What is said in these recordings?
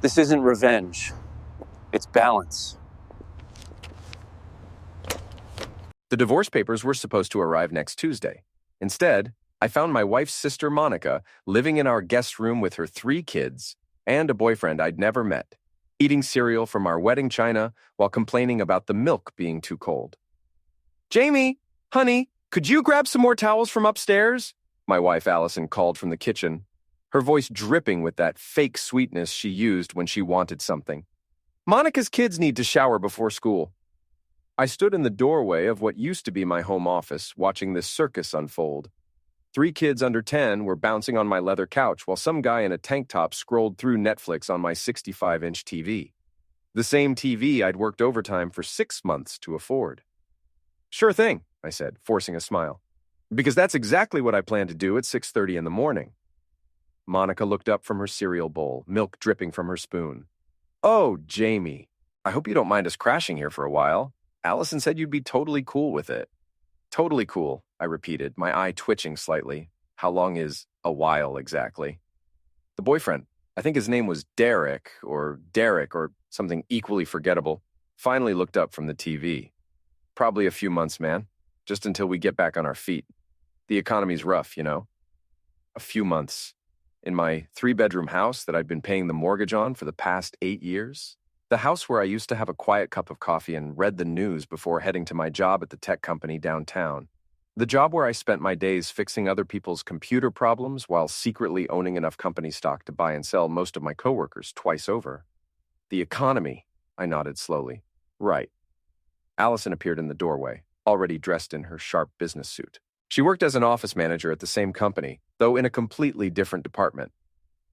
This isn't revenge. It's balance. The divorce papers were supposed to arrive next Tuesday. Instead, I found my wife's sister Monica living in our guest room with her 3 kids and a boyfriend I'd never met, eating cereal from our wedding china while complaining about the milk being too cold. "Jamie, honey, could you grab some more towels from upstairs?" my wife Allison called from the kitchen, her voice dripping with that fake sweetness she used when she wanted something. "Monica's kids need to shower before school." I stood in the doorway of what used to be my home office, watching this circus unfold. 3 kids under 10 were bouncing on my leather couch while some guy in a tank top scrolled through Netflix on my 65-inch TV. The same TV I'd worked overtime for 6 months to afford. "Sure thing," I said, forcing a smile, "because that's exactly what I plan to do at 6:30 in the morning." Monica looked up from her cereal bowl, milk dripping from her spoon. "Oh, Jamie, I hope you don't mind us crashing here for a while. Allison said you'd be totally cool with it." "Totally cool," I repeated, my eye twitching slightly. How long is a while exactly? The boyfriend, I think his name was Derek or something equally forgettable, finally looked up from the TV. "Probably a few months, man. Just until we get back on our feet. The economy's rough, you know." A few months. In my 3-bedroom house that I'd been paying the mortgage on for the past 8 years? The house where I used to have a quiet cup of coffee and read the news before heading to my job at the tech company downtown. The job where I spent my days fixing other people's computer problems while secretly owning enough company stock to buy and sell most of my coworkers twice over. The economy, I nodded slowly. Right. Allison appeared in the doorway, already dressed in her sharp business suit. She worked as an office manager at the same company, though in a completely different department.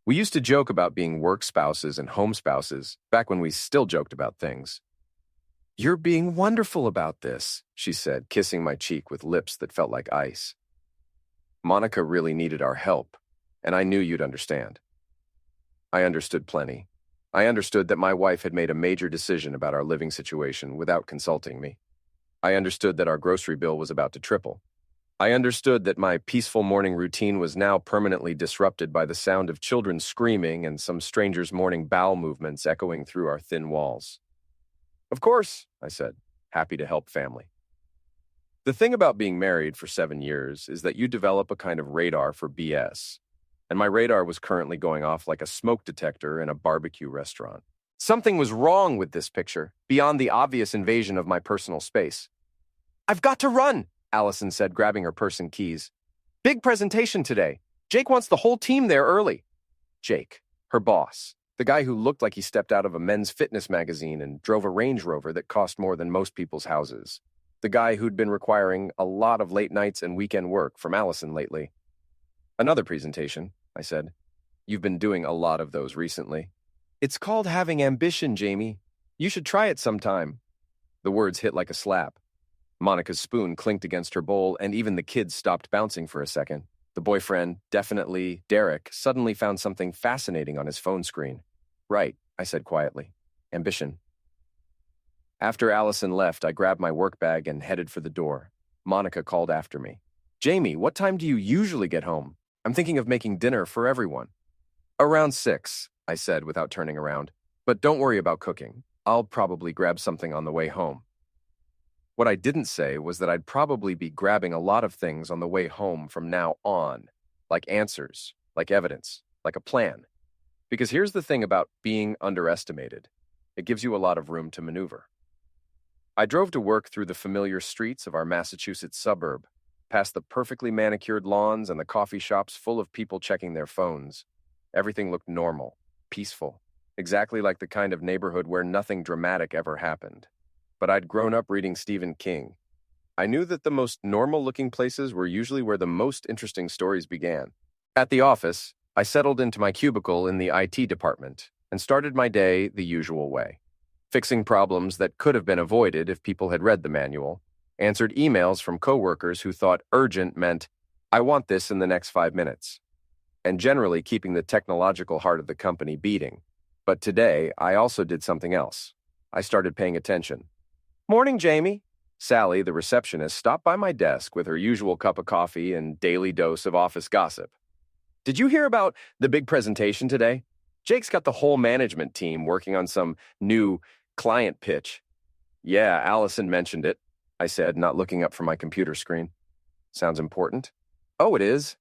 We used to joke about being work spouses and home spouses, back when we still joked about things. "You're being wonderful about this," she said, kissing my cheek with lips that felt like ice. "Monica really needed our help, and I knew you'd understand." I understood plenty. I understood that my wife had made a major decision about our living situation without consulting me. I understood that our grocery bill was about to triple. I understood that my peaceful morning routine was now permanently disrupted by the sound of children screaming and some stranger's morning bowel movements echoing through our thin walls. "Of course," I said, happy to help family. The thing about being married for 7 years is that you develop a kind of radar for BS, and my radar was currently going off like a smoke detector in a barbecue restaurant. Something was wrong with this picture, beyond the obvious invasion of my personal space. "I've got to run," Allison said, grabbing her purse and keys. "Big presentation today. Jake wants the whole team there early." Jake, her boss, the guy who looked like he stepped out of a men's fitness magazine and drove a Range Rover that cost more than most people's houses. The guy who'd been requiring a lot of late nights and weekend work from Allison lately. "Another presentation," I said. "You've been doing a lot of those recently." "It's called having ambition, Jamie. You should try it sometime." The words hit like a slap. Monica's spoon clinked against her bowl, and even the kids stopped bouncing for a second. The boyfriend, definitely Derek, suddenly found something fascinating on his phone screen. "Right," I said quietly. "Ambition." After Allison left, I grabbed my work bag and headed for the door. Monica called after me. "Jamie, what time do you usually get home? I'm thinking of making dinner for everyone." "Around 6, I said without turning around. "But don't worry about cooking. I'll probably grab something on the way home." What I didn't say was that I'd probably be grabbing a lot of things on the way home from now on, like answers, like evidence, like a plan. Because here's the thing about being underestimated. It gives you a lot of room to maneuver. I drove to work through the familiar streets of our Massachusetts suburb, past the perfectly manicured lawns and the coffee shops full of people checking their phones. Everything looked normal, peaceful, exactly like the kind of neighborhood where nothing dramatic ever happened. But I'd grown up reading Stephen King. I knew that the most normal-looking places were usually where the most interesting stories began. At the office, I settled into my cubicle in the IT department and started my day the usual way. Fixing problems that could have been avoided if people had read the manual, answered emails from coworkers who thought urgent meant, "I want this in the next 5 minutes," and generally keeping the technological heart of the company beating. But today, I also did something else. I started paying attention. "Morning, Jamie." Sally, the receptionist, stopped by my desk with her usual cup of coffee and daily dose of office gossip. "Did you hear about the big presentation today?" Jake's got the whole management team working on some new client pitch. Yeah, Allison mentioned it, I said, not looking up from my computer screen. Sounds important. Oh, it is.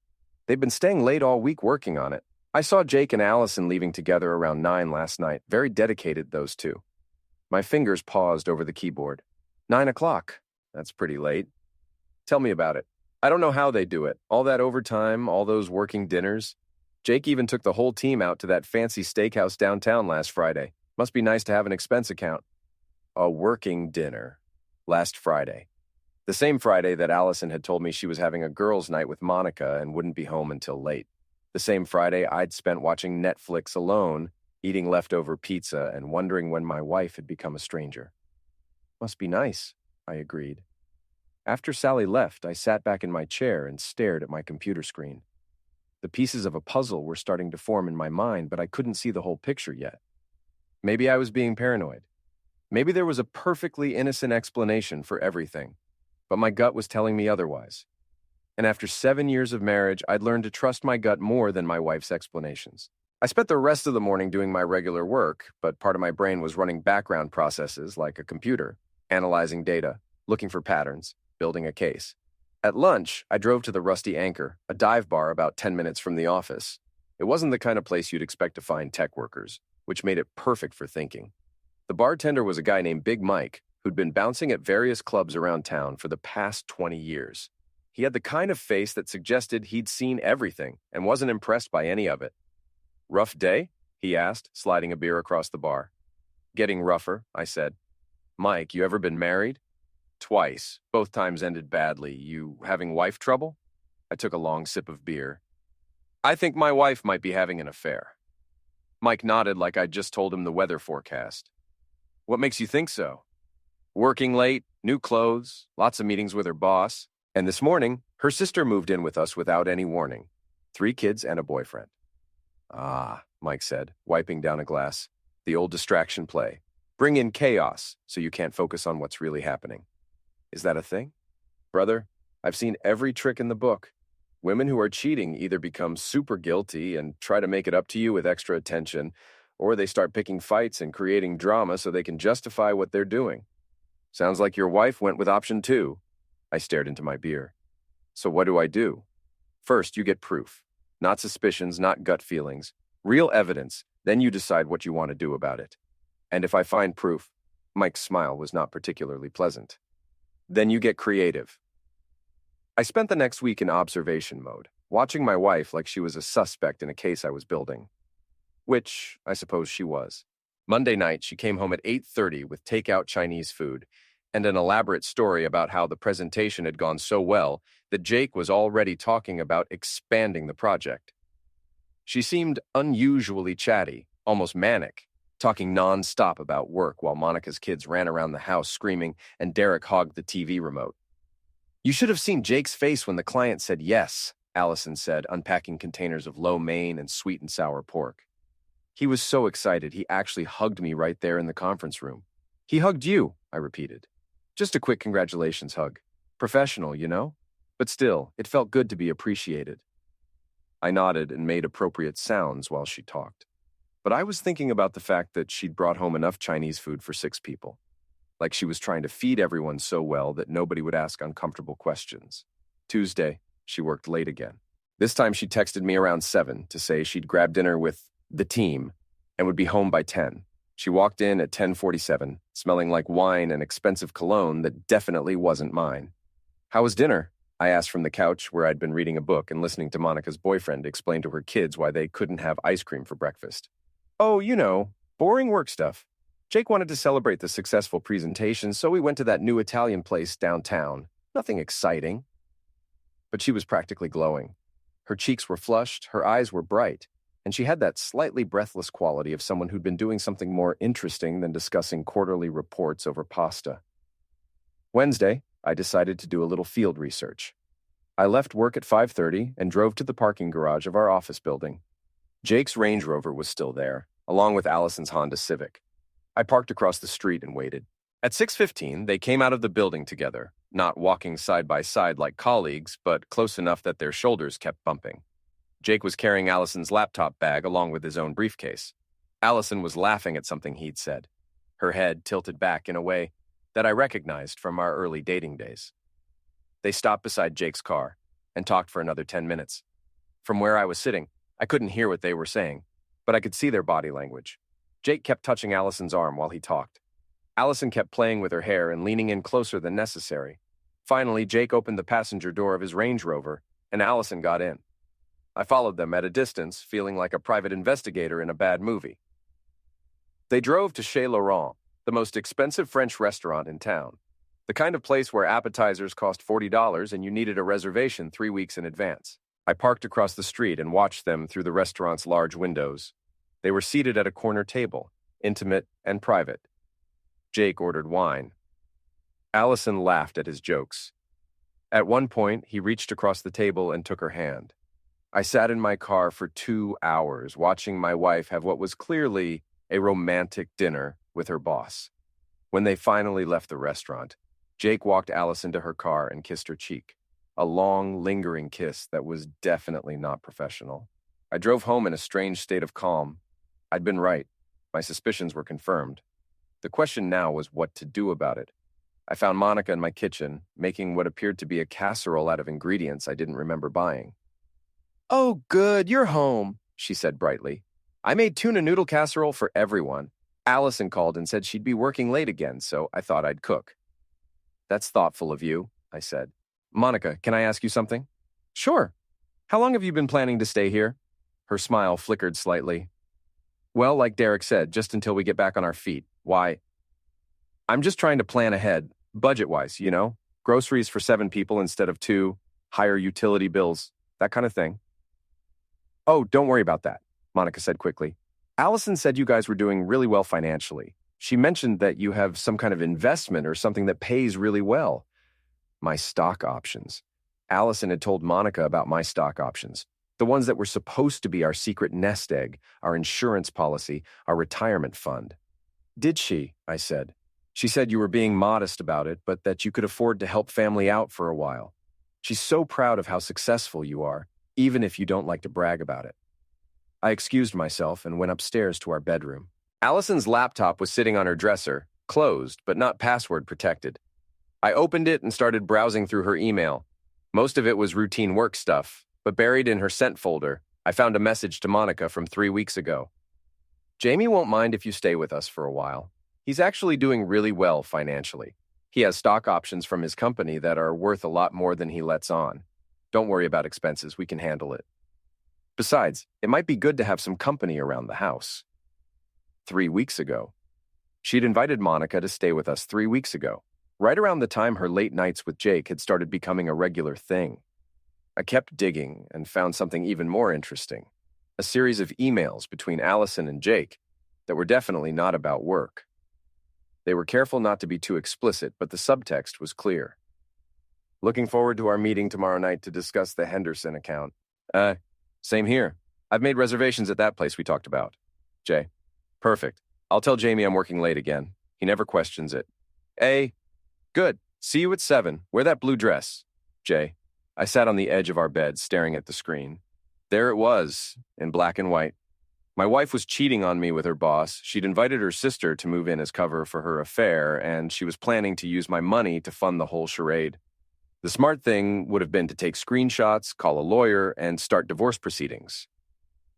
They've been staying late all week working on it. I saw Jake and Allison leaving together around 9 last night. Very dedicated, those two. My fingers paused over the keyboard. 9 o'clock. That's pretty late. Tell me about it. I don't know how they do it. All that overtime, all those working dinners. Jake even took the whole team out to that fancy steakhouse downtown last Friday. Must be nice to have an expense account. A working dinner. Last Friday. The same Friday that Allison had told me she was having a girls' night with Monica and wouldn't be home until late. The same Friday I'd spent watching Netflix alone, eating leftover pizza and wondering when my wife had become a stranger. Must be nice, I agreed. After Sally left, I sat back in my chair and stared at my computer screen. The pieces of a puzzle were starting to form in my mind, but I couldn't see the whole picture yet. Maybe I was being paranoid. Maybe there was a perfectly innocent explanation for everything, but my gut was telling me otherwise. And after 7 years of marriage, I'd learned to trust my gut more than my wife's explanations. I spent the rest of the morning doing my regular work, but part of my brain was running background processes like a computer, analyzing data, looking for patterns, building a case. At lunch, I drove to the Rusty Anchor, a dive bar about 10 minutes from the office. It wasn't the kind of place you'd expect to find tech workers, which made it perfect for thinking. The bartender was a guy named Big Mike, who'd been bouncing at various clubs around town for the past 20 years. He had the kind of face that suggested he'd seen everything and wasn't impressed by any of it. Rough day? He asked, sliding a beer across the bar. Getting rougher, I said. Mike, you ever been married? Twice. Both times ended badly. You having wife trouble? I took a long sip of beer. I think my wife might be having an affair. Mike nodded like I'd just told him the weather forecast. What makes you think so? Working late, new clothes, lots of meetings with her boss, and this morning, her sister moved in with us without any warning. 3 kids and a boyfriend. Ah, Mike said, wiping down a glass. The old distraction play. Bring in chaos so you can't focus on what's really happening. Is that a thing? Brother, I've seen every trick in the book. Women who are cheating either become super guilty and try to make it up to you with extra attention, or they start picking fights and creating drama so they can justify what they're doing. Sounds like your wife went with option 2. I stared into my beer. So what do I do? First, you get proof. Not suspicions, not gut feelings. Real evidence. Then you decide what you want to do about it. And if I find proof, Mike's smile was not particularly pleasant. Then you get creative. I spent the next week in observation mode, watching my wife like she was a suspect in a case I was building. Which, I suppose she was. Monday night, she came home at 8:30 with takeout Chinese food and an elaborate story about how the presentation had gone so well that Jake was already talking about expanding the project. She seemed unusually chatty, almost manic, talking non-stop about work while Monica's kids ran around the house screaming and Derek hogged the TV remote. You should have seen Jake's face when the client said yes, Allison said, unpacking containers of lo mein and sweet and sour pork. He was so excited he actually hugged me right there in the conference room. He hugged you, I repeated. Just a quick congratulations hug. Professional, you know? But still, it felt good to be appreciated. I nodded and made appropriate sounds while she talked. But I was thinking about the fact that she'd brought home enough Chinese food for 6 people. Like she was trying to feed everyone so well that nobody would ask uncomfortable questions. Tuesday, she worked late again. This time she texted me around 7 to say she'd grab dinner with the team and would be home by 10. She walked in at 10:47, smelling like wine and expensive cologne that definitely wasn't mine. How was dinner? I asked from the couch where I'd been reading a book and listening to Monica's boyfriend explain to her kids why they couldn't have ice cream for breakfast. Oh, you know, boring work stuff. Jake wanted to celebrate the successful presentation, so we went to that new Italian place downtown. Nothing exciting. But she was practically glowing. Her cheeks were flushed, her eyes were bright, and she had that slightly breathless quality of someone who'd been doing something more interesting than discussing quarterly reports over pasta. Wednesday, I decided to do a little field research. I left work at 5:30 and drove to the parking garage of our office building. Jake's Range Rover was still there, along with Allison's Honda Civic. I parked across the street and waited. At 6:15, they came out of the building together, not walking side by side like colleagues, but close enough that their shoulders kept bumping. Jake was carrying Allison's laptop bag along with his own briefcase. Allison was laughing at something he'd said, her head tilted back in a way that I recognized from our early dating days. They stopped beside Jake's car and talked for another 10 minutes. From where I was sitting, I couldn't hear what they were saying, but I could see their body language. Jake kept touching Allison's arm while he talked. Allison kept playing with her hair and leaning in closer than necessary. Finally, Jake opened the passenger door of his Range Rover, and Allison got in. I followed them at a distance, feeling like a private investigator in a bad movie. They drove to Chez Laurent, the most expensive French restaurant in town, the kind of place where appetizers cost $40 and you needed a reservation 3 weeks in advance. I parked across the street and watched them through the restaurant's large windows. They were seated at a corner table, intimate and private. Jake ordered wine. Allison laughed at his jokes. At one point, he reached across the table and took her hand. I sat in my car for 2 hours watching my wife have what was clearly a romantic dinner with her boss. When they finally left the restaurant, Jake walked Allison to her car and kissed her cheek, a long, lingering kiss that was definitely not professional. I drove home in a strange state of calm. I'd been right. My suspicions were confirmed. The question now was what to do about it. I found Monica in my kitchen, making what appeared to be a casserole out of ingredients I didn't remember buying. "Oh, good, you're home," she said brightly. "I made tuna noodle casserole for everyone. Allison called and said she'd be working late again, so I thought I'd cook." "That's thoughtful of you," I said. "Monica, can I ask you something?" "Sure. How long have you been planning to stay here?" Her smile flickered slightly. "Well, like Derek said, just until we get back on our feet. Why? I'm just trying to plan ahead, budget-wise, you know? Groceries for 7 people instead of 2, higher utility bills, that kind of thing." "Oh, don't worry about that," Monica said quickly. "Allison said you guys were doing really well financially. She mentioned that you have some kind of investment or something that pays really well." My stock options. Allison had told Monica about my stock options, the ones that were supposed to be our secret nest egg, our insurance policy, our retirement fund. "Did she?" I said. "She said you were being modest about it, but that you could afford to help family out for a while. She's so proud of how successful you are, even if you don't like to brag about it." I excused myself and went upstairs to our bedroom. Allison's laptop was sitting on her dresser, closed but not password protected. I opened it and started browsing through her email. Most of it was routine work stuff, but buried in her sent folder, I found a message to Monica from 3 weeks ago. "Jamie won't mind if you stay with us for a while. He's actually doing really well financially. He has stock options from his company that are worth a lot more than he lets on. Don't worry about expenses, we can handle it. Besides, it might be good to have some company around the house." 3 weeks ago. She'd invited Monica to stay with us 3 weeks ago, right around the time her late nights with Jake had started becoming a regular thing. I kept digging and found something even more interesting, a series of emails between Allison and Jake that were definitely not about work. They were careful not to be too explicit, but the subtext was clear. "Looking forward to our meeting tomorrow night to discuss the Henderson account." Same here. I've made reservations at that place we talked about." Jay. "Perfect. I'll tell Jamie I'm working late again. He never questions it." Good. See you at 7. Wear that blue dress." Jay. I sat on the edge of our bed staring at the screen. There it was, in black and white. My wife was cheating on me with her boss. She'd invited her sister to move in as cover for her affair, and she was planning to use my money to fund the whole charade. The smart thing would have been to take screenshots, call a lawyer, and start divorce proceedings.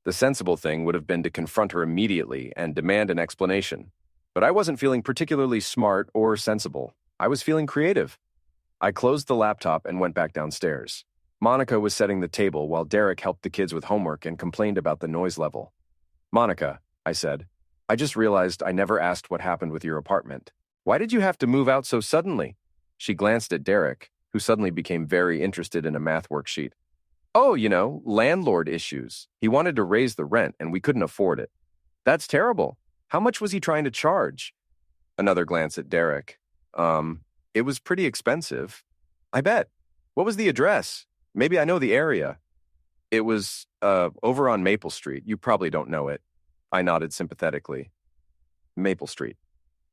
The sensible thing would have been to confront her immediately and demand an explanation. But I wasn't feeling particularly smart or sensible. I was feeling creative. I closed the laptop and went back downstairs. Monica was setting the table while Derek helped the kids with homework and complained about the noise level. "Monica," I said, "I just realized I never asked what happened with your apartment. Why did you have to move out so suddenly?" She glanced at Derek, who suddenly became very interested in a math worksheet. "Oh, landlord issues. He wanted to raise the rent and we couldn't afford it." "That's terrible. How much was he trying to charge?" Another glance at Derek. It was pretty expensive." "I bet. What was the address? Maybe I know the area." "It was, over on Maple Street. You probably don't know it." I nodded sympathetically. Maple Street.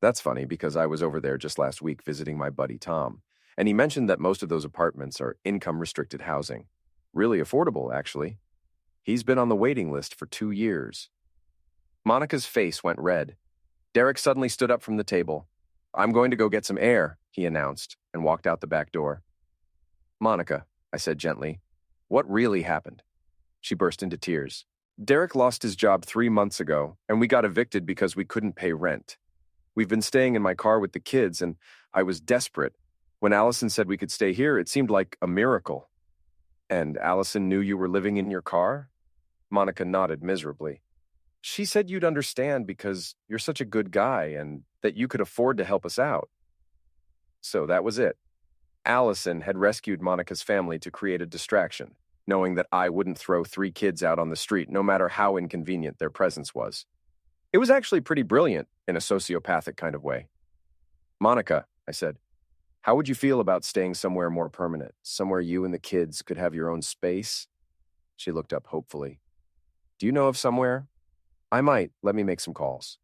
That's funny because I was over there just last week visiting my buddy Tom, and he mentioned that most of those apartments are income-restricted housing. Really affordable, actually. He's been on the waiting list for 2 years. Monica's face went red. Derek suddenly stood up from the table. I'm going to go get some air, he announced, and walked out the back door. Monica, I said gently, what really happened? She burst into tears. Derek lost his job 3 months ago, and we got evicted because we couldn't pay rent. We've been staying in my car with the kids, and I was desperate. When Allison said we could stay here, it seemed like a miracle. And Allison knew you were living in your car? Monica nodded miserably. She said you'd understand because you're such a good guy and that you could afford to help us out. So that was it. Allison had rescued Monica's family to create a distraction, knowing that I wouldn't throw 3 kids out on the street no matter how inconvenient their presence was. It was actually pretty brilliant in a sociopathic kind of way. Monica, I said, how would you feel about staying somewhere more permanent, somewhere you and the kids could have your own space? She looked up hopefully. Do you know of somewhere? I might. Let me make some calls.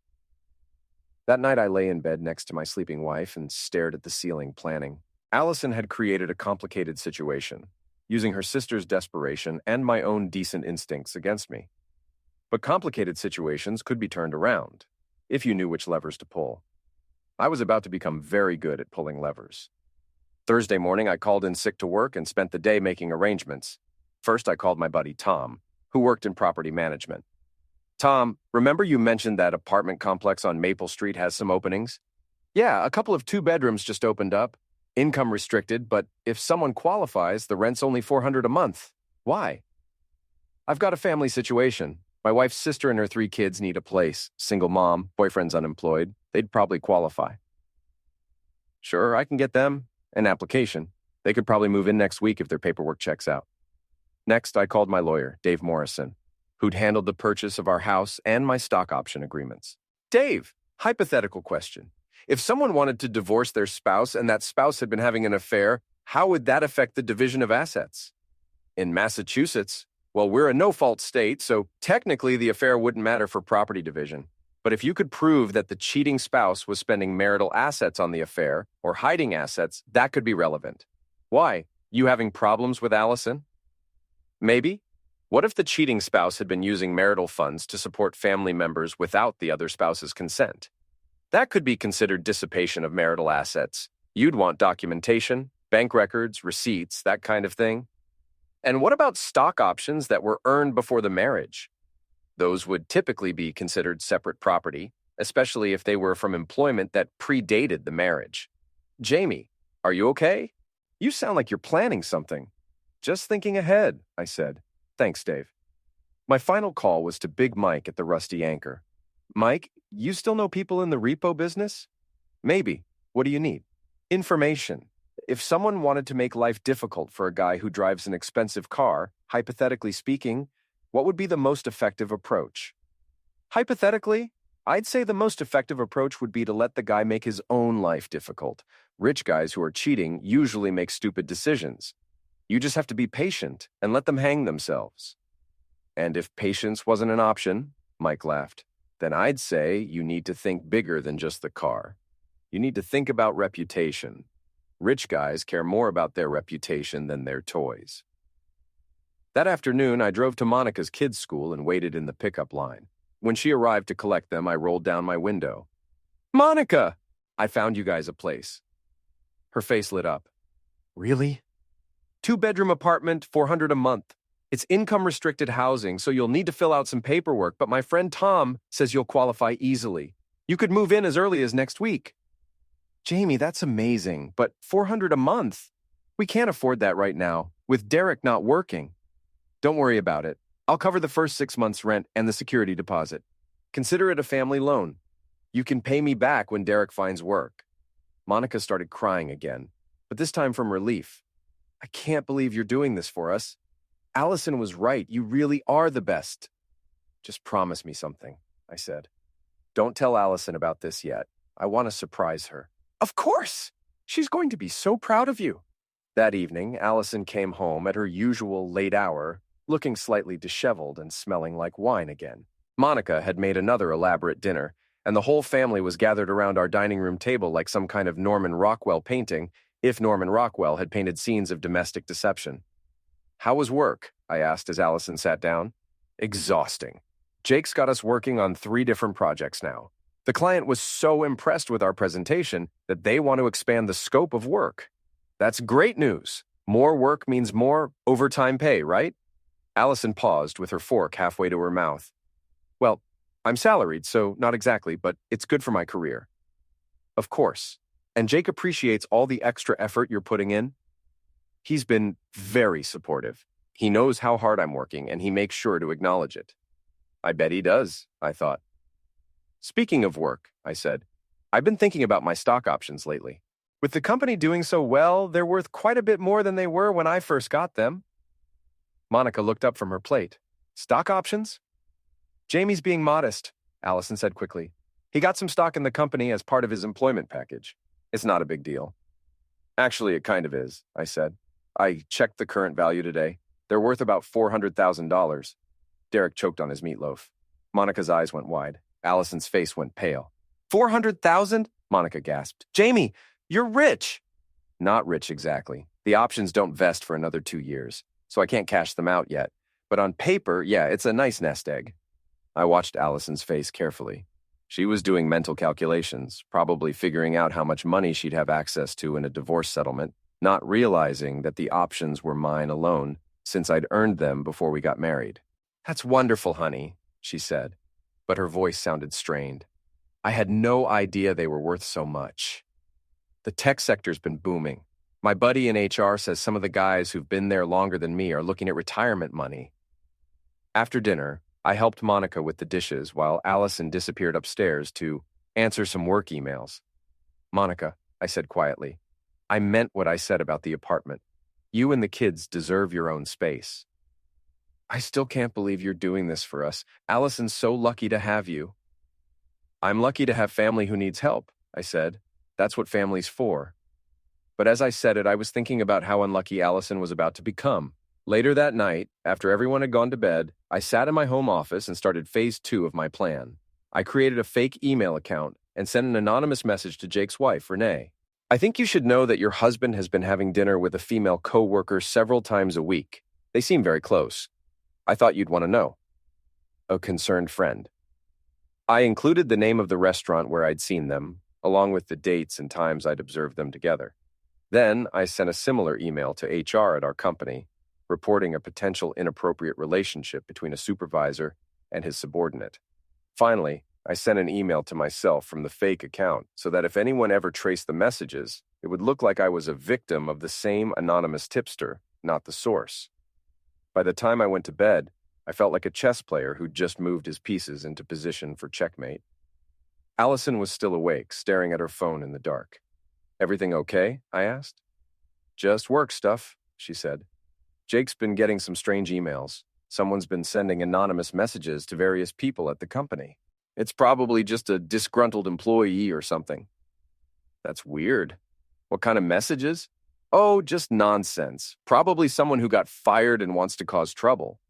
That night I lay in bed next to my sleeping wife and stared at the ceiling, planning. Allison had created a complicated situation, using her sister's desperation and my own decent instincts against me. But complicated situations could be turned around, if you knew which levers to pull. I was about to become very good at pulling levers. Thursday morning, I called in sick to work and spent the day making arrangements. First, I called my buddy Tom, who worked in property management. Tom, remember you mentioned that apartment complex on Maple Street has some openings? Yeah, a couple of 2 bedrooms just opened up. Income restricted, but if someone qualifies, the rent's only $400 a month. Why? I've got a family situation. My wife's sister and her 3 kids need a place. Single mom, boyfriend's unemployed. They'd probably qualify. Sure, I can get them an application. They could probably move in next week if their paperwork checks out. Next, I called my lawyer, Dave Morrison, who'd handled the purchase of our house and my stock option agreements. Dave, hypothetical question. If someone wanted to divorce their spouse and that spouse had been having an affair, how would that affect the division of assets? In Massachusetts, well, we're a no-fault state, so technically the affair wouldn't matter for property division. But if you could prove that the cheating spouse was spending marital assets on the affair or hiding assets, that could be relevant. Why? You having problems with Allison? Maybe. What if the cheating spouse had been using marital funds to support family members without the other spouse's consent? That could be considered dissipation of marital assets. You'd want documentation, bank records, receipts, that kind of thing. And what about stock options that were earned before the marriage? Those would typically be considered separate property, especially if they were from employment that predated the marriage. Jamie, are you okay? You sound like you're planning something. Just thinking ahead, I said. Thanks, Dave. My final call was to Big Mike at the Rusty Anchor. Mike, you still know people in the repo business? Maybe. What do you need? Information. If someone wanted to make life difficult for a guy who drives an expensive car, hypothetically speaking, what would be the most effective approach? Hypothetically, I'd say the most effective approach would be to let the guy make his own life difficult. Rich guys who are cheating usually make stupid decisions. You just have to be patient and let them hang themselves. And if patience wasn't an option, Mike laughed, then I'd say you need to think bigger than just the car. You need to think about reputation. Rich guys care more about their reputation than their toys. That afternoon, I drove to Monica's kids' school and waited in the pickup line. When she arrived to collect them, I rolled down my window. Monica! I found you guys a place. Her face lit up. Really? 2-bedroom apartment, $400 a month. It's income-restricted housing, so you'll need to fill out some paperwork, but my friend Tom says you'll qualify easily. You could move in as early as next week. Jamie, that's amazing, but $400 a month? We can't afford that right now, with Derek not working. Don't worry about it. I'll cover the first 6 months' rent and the security deposit. Consider it a family loan. You can pay me back when Derek finds work. Monica started crying again, but this time from relief. I can't believe you're doing this for us. Allison was right. You really are the best. Just promise me something, I said. Don't tell Allison about this yet. I want to surprise her. Of course! She's going to be so proud of you. That evening, Allison came home at her usual late hour, looking slightly disheveled and smelling like wine again. Monica had made another elaborate dinner, and the whole family was gathered around our dining room table like some kind of Norman Rockwell painting, if Norman Rockwell had painted scenes of domestic deception. How was work? I asked as Allison sat down. Exhausting. Jake's got us working on 3 different projects now. The client was so impressed with our presentation that they want to expand the scope of work. That's great news. More work means more overtime pay, right? Allison paused with her fork halfway to her mouth. Well, I'm salaried, so not exactly, but it's good for my career. Of course. And Jake appreciates all the extra effort you're putting in. He's been very supportive. He knows how hard I'm working, and he makes sure to acknowledge it. I bet he does, I thought. Speaking of work, I said, I've been thinking about my stock options lately. With the company doing so well, they're worth quite a bit more than they were when I first got them. Monica looked up from her plate. Stock options? Jamie's being modest, Allison said quickly. He got some stock in the company as part of his employment package. It's not a big deal. Actually, it kind of is, I said. I checked the current value today. They're worth about $400,000. Derek choked on his meatloaf. Monica's eyes went wide. Allison's face went pale. 400,000? Monica gasped. Jamie, you're rich. Not rich exactly. The options don't vest for another 2 years, so I can't cash them out yet. But on paper, yeah, it's a nice nest egg. I watched Allison's face carefully. She was doing mental calculations, probably figuring out how much money she'd have access to in a divorce settlement, not realizing that the options were mine alone, since I'd earned them before we got married. That's wonderful, honey, she said, but her voice sounded strained. I had no idea they were worth so much. The tech sector's been booming. My buddy in HR says some of the guys who've been there longer than me are looking at retirement money. After dinner, I helped Monica with the dishes while Allison disappeared upstairs to answer some work emails. Monica, I said quietly, I meant what I said about the apartment. You and the kids deserve your own space. I still can't believe you're doing this for us. Allison's so lucky to have you. I'm lucky to have family who needs help, I said. That's what family's for. But as I said it, I was thinking about how unlucky Allison was about to become. Later that night, after everyone had gone to bed, I sat in my home office and started phase 2 of my plan. I created a fake email account and sent an anonymous message to Jake's wife, Renee. I think you should know that your husband has been having dinner with a female co-worker several times a week. They seem very close. I thought you'd want to know. A concerned friend. I included the name of the restaurant where I'd seen them, along with the dates and times I'd observed them together. Then I sent a similar email to HR at our company, reporting a potential inappropriate relationship between a supervisor and his subordinate. Finally, I sent an email to myself from the fake account so that if anyone ever traced the messages, it would look like I was a victim of the same anonymous tipster, not the source. By the time I went to bed, I felt like a chess player who'd just moved his pieces into position for checkmate. Allison was still awake, staring at her phone in the dark. Everything okay? I asked. Just work stuff, she said. Jake's been getting some strange emails. Someone's been sending anonymous messages to various people at the company. It's probably just a disgruntled employee or something. That's weird. What kind of messages? Oh, just nonsense. Probably someone who got fired and wants to cause trouble.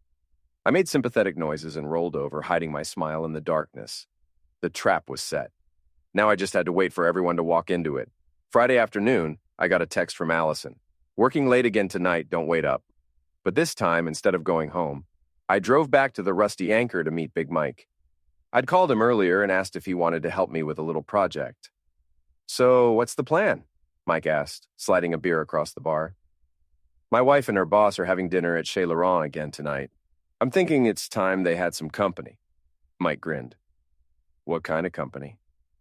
I made sympathetic noises and rolled over, hiding my smile in the darkness. The trap was set. Now I just had to wait for everyone to walk into it. Friday afternoon, I got a text from Allison. Working late again tonight, don't wait up. But this time, instead of going home, I drove back to the Rusty Anchor to meet Big Mike. I'd called him earlier and asked if he wanted to help me with a little project. So, what's the plan? Mike asked, sliding a beer across the bar. My wife and her boss are having dinner at Chez Laurent again tonight. I'm thinking it's time they had some company. Mike grinned. What kind of company?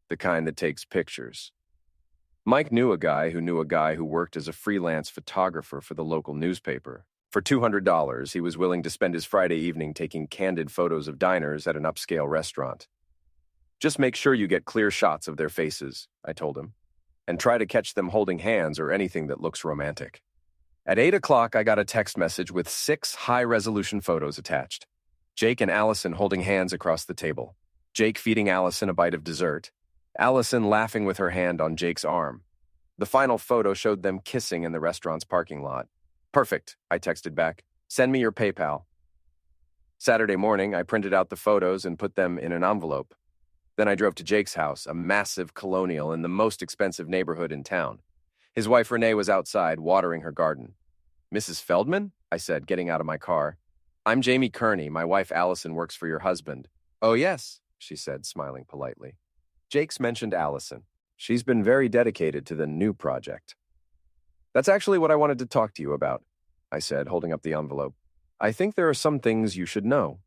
The kind that takes pictures. Mike knew a guy who worked as a freelance photographer for the local newspaper. For $200, he was willing to spend his Friday evening taking candid photos of diners at an upscale restaurant. Just make sure you get clear shots of their faces, I told him, and try to catch them holding hands or anything that looks romantic. At 8 o'clock, I got a text message with 6 high-resolution photos attached. Jake and Allison holding hands across the table. Jake feeding Allison a bite of dessert. Allison laughing with her hand on Jake's arm. The final photo showed them kissing in the restaurant's parking lot. Perfect, I texted back. Send me your PayPal. Saturday morning, I printed out the photos and put them in an envelope. Then I drove to Jake's house, a massive colonial in the most expensive neighborhood in town. His wife Renee was outside, watering her garden. Mrs. Feldman? I said, getting out of my car. I'm Jamie Kearney. My wife Allison works for your husband. Oh, yes, she said, smiling politely. Jake's mentioned Allison. She's been very dedicated to the new project. That's actually what I wanted to talk to you about, I said, holding up the envelope. I think there are some things you should know.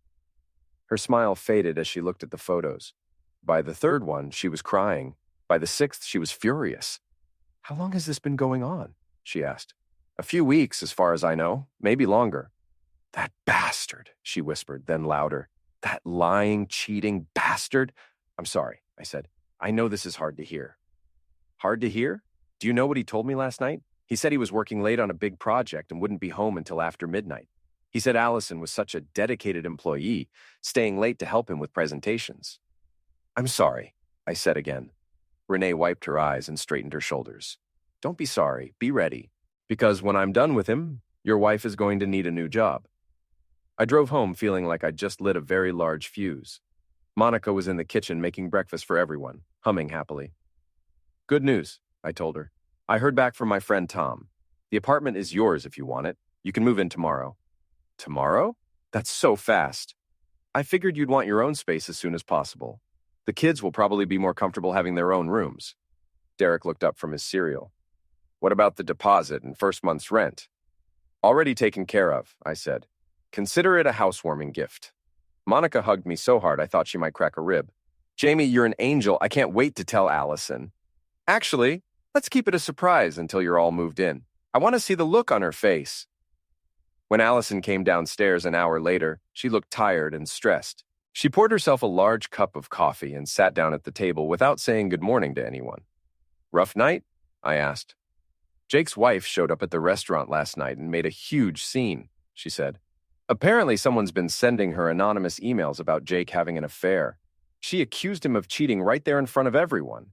Her smile faded as she looked at the photos. By the third one, she was crying. By the sixth, she was furious. How long has this been going on? She asked. A few weeks, as far as I know, maybe longer. That bastard, she whispered, then louder. That lying, cheating bastard. I'm sorry, I said. I know this is hard to hear. Hard to hear? Do you know what he told me last night? He said he was working late on a big project and wouldn't be home until after midnight. He said Allison was such a dedicated employee, staying late to help him with presentations. I'm sorry, I said again. Renee wiped her eyes and straightened her shoulders. Don't be sorry, be ready. Because when I'm done with him, your wife is going to need a new job. I drove home feeling like I'd just lit a very large fuse. Monica was in the kitchen making breakfast for everyone, humming happily. Good news, I told her. I heard back from my friend Tom. The apartment is yours if you want it. You can move in tomorrow. Tomorrow? That's so fast. I figured you'd want your own space as soon as possible. The kids will probably be more comfortable having their own rooms. Derek looked up from his cereal. What about the deposit and first month's rent? Already taken care of, I said. Consider it a housewarming gift. Monica hugged me so hard I thought she might crack a rib. Jamie, you're an angel. I can't wait to tell Allison. Actually, let's keep it a surprise until you're all moved in. I want to see the look on her face. When Allison came downstairs an hour later, she looked tired and stressed. She poured herself a large cup of coffee and sat down at the table without saying good morning to anyone. Rough night? I asked. Jake's wife showed up at the restaurant last night and made a huge scene, she said. Apparently, someone's been sending her anonymous emails about Jake having an affair. She accused him of cheating right there in front of everyone.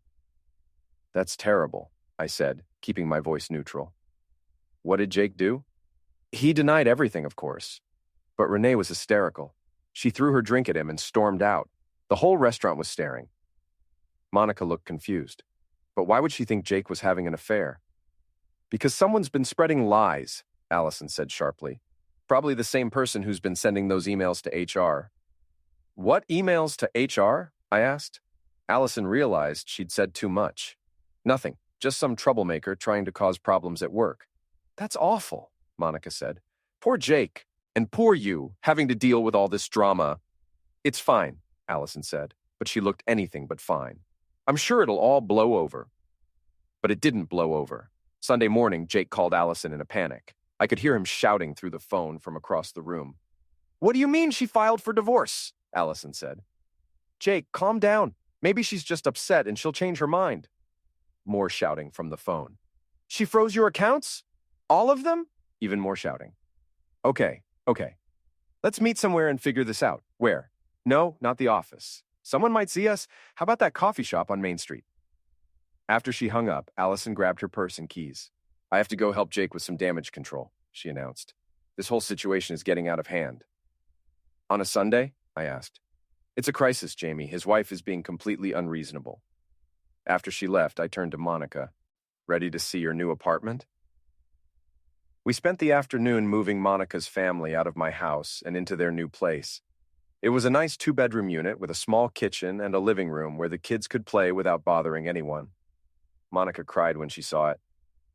That's terrible, I said, keeping my voice neutral. What did Jake do? He denied everything, of course. But Renee was hysterical. She threw her drink at him and stormed out. The whole restaurant was staring. Monica looked confused. But why would she think Jake was having an affair? Because someone's been spreading lies, Allison said sharply. Probably the same person who's been sending those emails to HR. What emails to HR? I asked. Allison realized she'd said too much. Nothing, just some troublemaker trying to cause problems at work. That's awful, Monica said. Poor Jake, and poor you, having to deal with all this drama. It's fine, Allison said, but she looked anything but fine. I'm sure it'll all blow over. But it didn't blow over. Sunday morning, Jake called Allison in a panic. I could hear him shouting through the phone from across the room. What do you mean she filed for divorce? Allison said. Jake, calm down. Maybe she's just upset and she'll change her mind. More shouting from the phone. She froze your accounts? All of them? Even more shouting. Okay. Let's meet somewhere and figure this out. Where? No, not the office. Someone might see us. How about that coffee shop on Main Street? After she hung up, Allison grabbed her purse and keys. I have to go help Jake with some damage control, she announced. This whole situation is getting out of hand. On a Sunday? I asked. It's a crisis, Jamie. His wife is being completely unreasonable. After she left, I turned to Monica. Ready to see your new apartment? We spent the afternoon moving Monica's family out of my house and into their new place. It was a nice 2-bedroom unit with a small kitchen and a living room where the kids could play without bothering anyone. Monica cried when she saw it.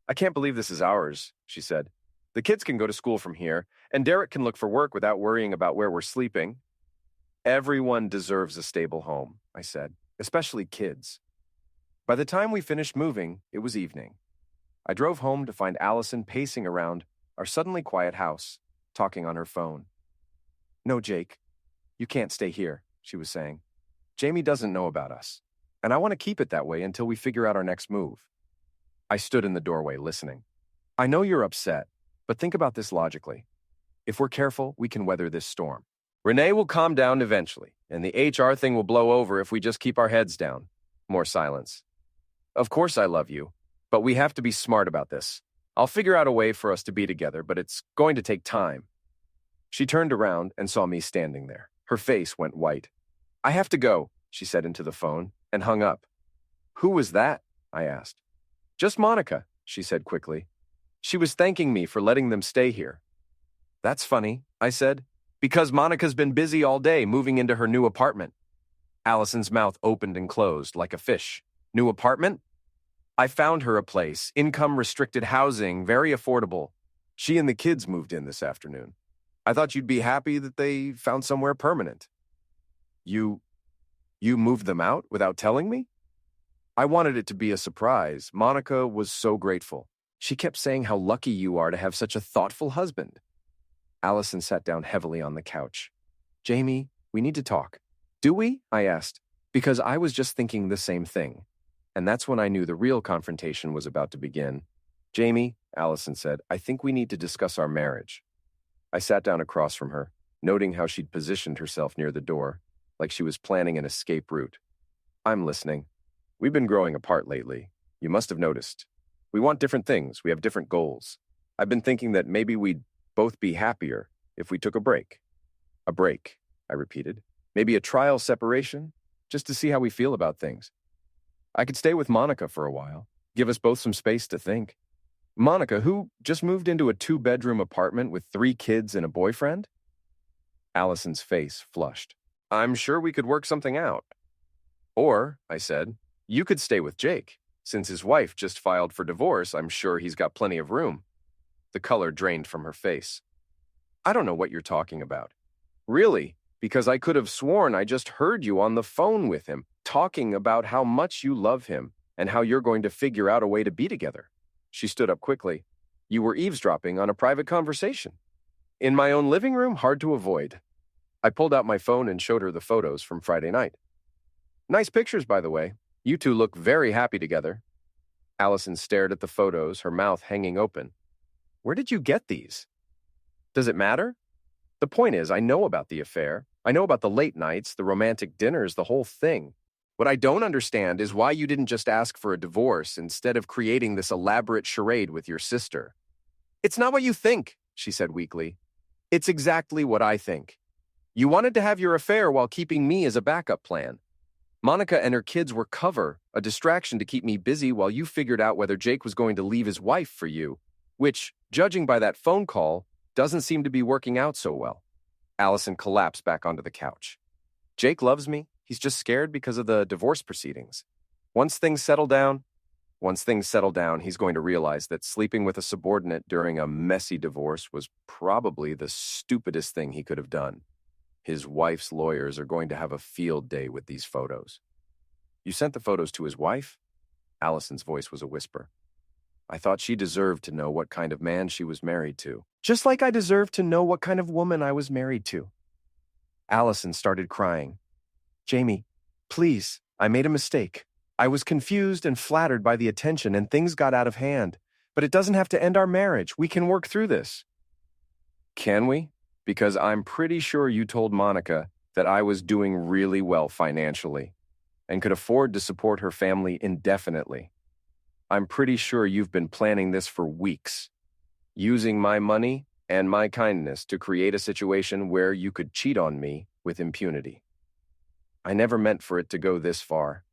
I can't believe this is ours, she said. The kids can go to school from here, and Derek can look for work without worrying about where we're sleeping. Everyone deserves a stable home, I said, especially kids. By the time we finished moving, it was evening. I drove home to find Allison pacing around our suddenly quiet house, talking on her phone. No, Jake, you can't stay here, she was saying. Jamie doesn't know about us, and I want to keep it that way until we figure out our next move. I stood in the doorway listening. I know you're upset, but think about this logically. If we're careful, we can weather this storm. Renee will calm down eventually, and the HR thing will blow over if we just keep our heads down. More silence. Of course I love you, but we have to be smart about this. I'll figure out a way for us to be together, but it's going to take time. She turned around and saw me standing there. Her face went white. I have to go, she said into the phone, and hung up. Who was that? I asked. Just Monica, she said quickly. She was thanking me for letting them stay here. That's funny, I said. Because Monica's been busy all day moving into her new apartment. Allison's mouth opened and closed like a fish. New apartment? I found her a place, income-restricted housing, very affordable. She and the kids moved in this afternoon. I thought you'd be happy that they found somewhere permanent. You moved them out without telling me? I wanted it to be a surprise. Monica was so grateful. She kept saying how lucky you are to have such a thoughtful husband. Allison sat down heavily on the couch. Jamie, we need to talk. Do we? I asked, because I was just thinking the same thing. And that's when I knew the real confrontation was about to begin. Jamie, Allison said, I think we need to discuss our marriage. I sat down across from her, noting how she'd positioned herself near the door, like she was planning an escape route. I'm listening. We've been growing apart lately. You must have noticed. We want different things. We have different goals. I've been thinking that maybe we'd both be happier if we took a break. A break, I repeated. Maybe a trial separation, just to see how we feel about things. I could stay with Monica for a while, give us both some space to think. Monica, who just moved into a 2-bedroom apartment with 3 kids and a boyfriend? Allison's face flushed. I'm sure we could work something out. Or, I said, you could stay with Jake. Since his wife just filed for divorce, I'm sure he's got plenty of room. The color drained from her face. I don't know what you're talking about. Really? Because I could have sworn I just heard you on the phone with him, talking about how much you love him and how you're going to figure out a way to be together. She stood up quickly. You were eavesdropping on a private conversation. In my own living room, hard to avoid. I pulled out my phone and showed her the photos from Friday night. Nice pictures, by the way. You two look very happy together. Allison stared at the photos, her mouth hanging open. Where did you get these? Does it matter? The point is, I know about the affair. I know about the late nights, the romantic dinners, the whole thing. What I don't understand is why you didn't just ask for a divorce instead of creating this elaborate charade with your sister. It's not what you think, she said weakly. It's exactly what I think. You wanted to have your affair while keeping me as a backup plan. Monica and her kids were cover, a distraction to keep me busy while you figured out whether Jake was going to leave his wife for you, which, judging by that phone call, doesn't seem to be working out so well. Allison collapsed back onto the couch. Jake loves me. He's just scared because of the divorce proceedings. Once things settle down, he's going to realize that sleeping with a subordinate during a messy divorce was probably the stupidest thing he could have done. His wife's lawyers are going to have a field day with these photos. You sent the photos to his wife? Allison's voice was a whisper. I thought she deserved to know what kind of man she was married to. Just like I deserved to know what kind of woman I was married to. Allison started crying. Jamie, please, I made a mistake. I was confused and flattered by the attention and things got out of hand. But it doesn't have to end our marriage. We can work through this. Can we? Because I'm pretty sure you told Monica that I was doing really well financially and could afford to support her family indefinitely. I'm pretty sure you've been planning this for weeks, using my money and my kindness to create a situation where you could cheat on me with impunity. I never meant for it to go this far,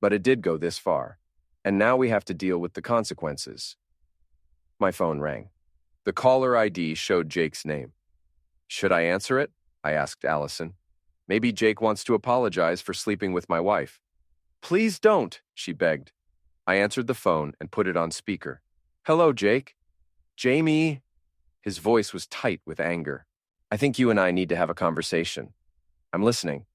but it did go this far, and now we have to deal with the consequences. My phone rang. The caller ID showed Jake's name. Should I answer it? I asked Allison. Maybe Jake wants to apologize for sleeping with my wife. Please don't, she begged. I answered the phone and put it on speaker. Hello, Jake. Jamie. His voice was tight with anger. I think you and I need to have a conversation. I'm listening.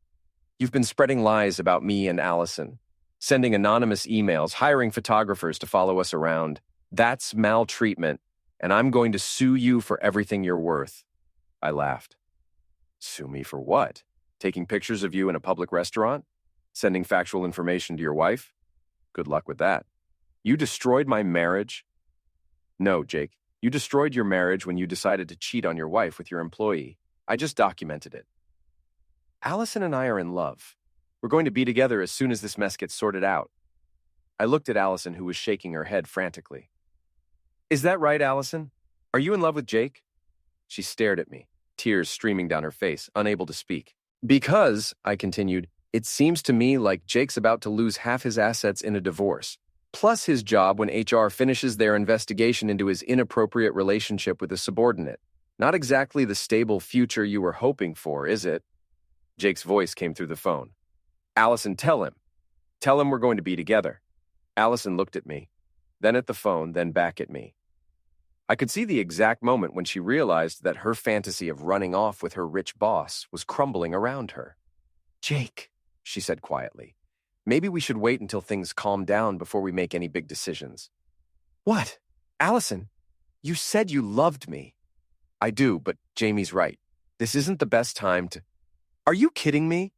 You've been spreading lies about me and Allison, sending anonymous emails, hiring photographers to follow us around. That's maltreatment, and I'm going to sue you for everything you're worth. I laughed. Sue me for what? Taking pictures of you in a public restaurant? Sending factual information to your wife? Good luck with that. You destroyed my marriage? No, Jake. You destroyed your marriage when you decided to cheat on your wife with your employee. I just documented it. Allison and I are in love. We're going to be together as soon as this mess gets sorted out. I looked at Allison, who was shaking her head frantically. Is that right, Allison? Are you in love with Jake? She stared at me, tears streaming down her face, unable to speak. Because, I continued, it seems to me like Jake's about to lose half his assets in a divorce, plus his job when HR finishes their investigation into his inappropriate relationship with a subordinate. Not exactly the stable future you were hoping for, is it? Jake's voice came through the phone. Allison, tell him. Tell him we're going to be together. Allison looked at me, then at the phone, then back at me. I could see the exact moment when she realized that her fantasy of running off with her rich boss was crumbling around her. Jake, she said quietly, maybe we should wait until things calm down before we make any big decisions. What? Allison, you said you loved me. I do, but Jamie's right. This isn't the best time to... Are you kidding me?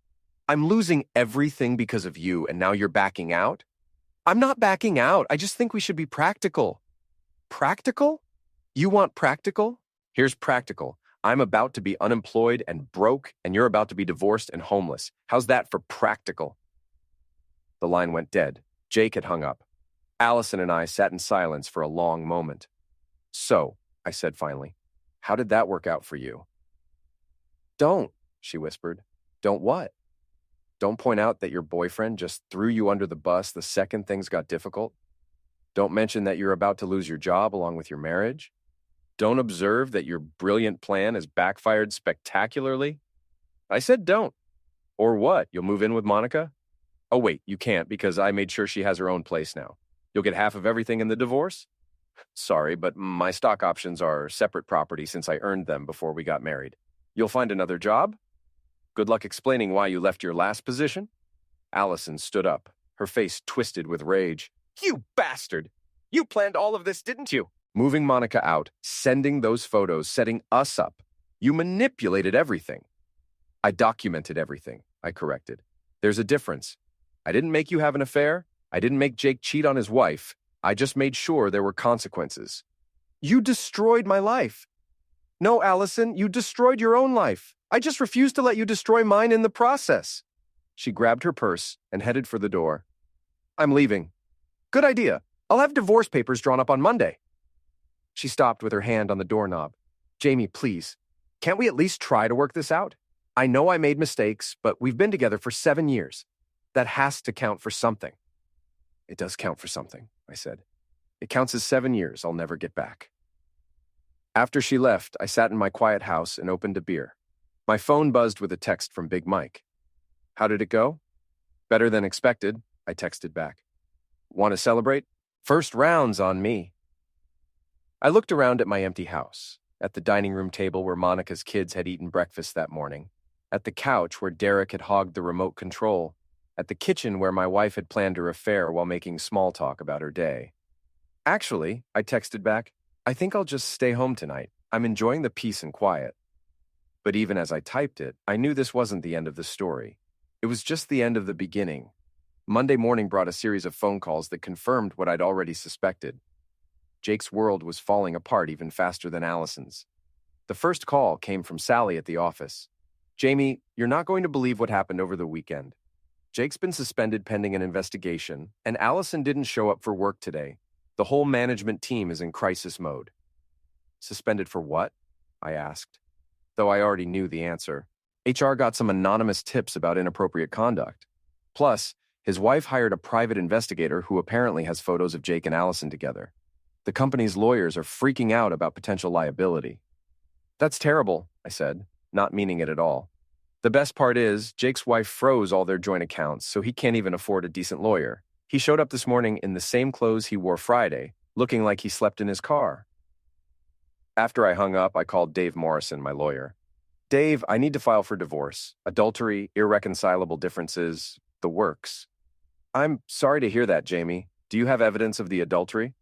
I'm losing everything because of you, and now you're backing out? I'm not backing out. I just think we should be practical. Practical? You want practical? Here's practical. I'm about to be unemployed and broke, and you're about to be divorced and homeless. How's that for practical? The line went dead. Jake had hung up. Allison and I sat in silence for a long moment. So, I said finally, how did that work out for you? Don't, she whispered. Don't what? Don't point out that your boyfriend just threw you under the bus the second things got difficult? Don't mention that you're about to lose your job along with your marriage? Don't observe that your brilliant plan has backfired spectacularly? I said don't. Or what? You'll move in with Monica? Oh, wait, you can't because I made sure she has her own place now. You'll get half of everything in the divorce? Sorry, but my stock options are separate property since I earned them before we got married. You'll find another job? Good luck explaining why you left your last position. Allison stood up, her face twisted with rage. You bastard! You planned all of this, didn't you? Moving Monica out, sending those photos, setting us up. You manipulated everything. I documented everything, I corrected. There's a difference. I didn't make you have an affair. I didn't make Jake cheat on his wife. I just made sure there were consequences. You destroyed my life. No, Allison, you destroyed your own life. I just refused to let you destroy mine in the process. She grabbed her purse and headed for the door. I'm leaving. Good idea. I'll have divorce papers drawn up on Monday. She stopped with her hand on the doorknob. Jamie, please, can't we at least try to work this out? I know I made mistakes, but we've been together for 7 years. That has to count for something. It does count for something, I said. It counts as 7 years I'll never get back. After she left, I sat in my quiet house and opened a beer. My phone buzzed with a text from Big Mike. How did it go? Better than expected, I texted back. Want to celebrate? First round's on me. I looked around at my empty house, at the dining room table where Monica's kids had eaten breakfast that morning, at the couch where Derek had hogged the remote control, at the kitchen where my wife had planned her affair while making small talk about her day. Actually, I texted back, I think I'll just stay home tonight. I'm enjoying the peace and quiet. But even as I typed it, I knew this wasn't the end of the story. It was just the end of the beginning. Monday morning brought a series of phone calls that confirmed what I'd already suspected. Jake's world was falling apart even faster than Allison's. The first call came from Sally at the office. Jamie, you're not going to believe what happened over the weekend. Jake's been suspended pending an investigation, and Allison didn't show up for work today. The whole management team is in crisis mode. Suspended for what? I asked, though I already knew the answer. HR got some anonymous tips about inappropriate conduct. Plus, his wife hired a private investigator who apparently has photos of Jake and Allison together. The company's lawyers are freaking out about potential liability. That's terrible, I said, not meaning it at all. The best part is, Jake's wife froze all their joint accounts, so he can't even afford a decent lawyer. He showed up this morning in the same clothes he wore Friday, looking like he slept in his car. After I hung up, I called Dave Morrison, my lawyer. Dave, I need to file for divorce. Adultery, irreconcilable differences, the works. I'm sorry to hear that, Jamie. Do you have evidence of the adultery?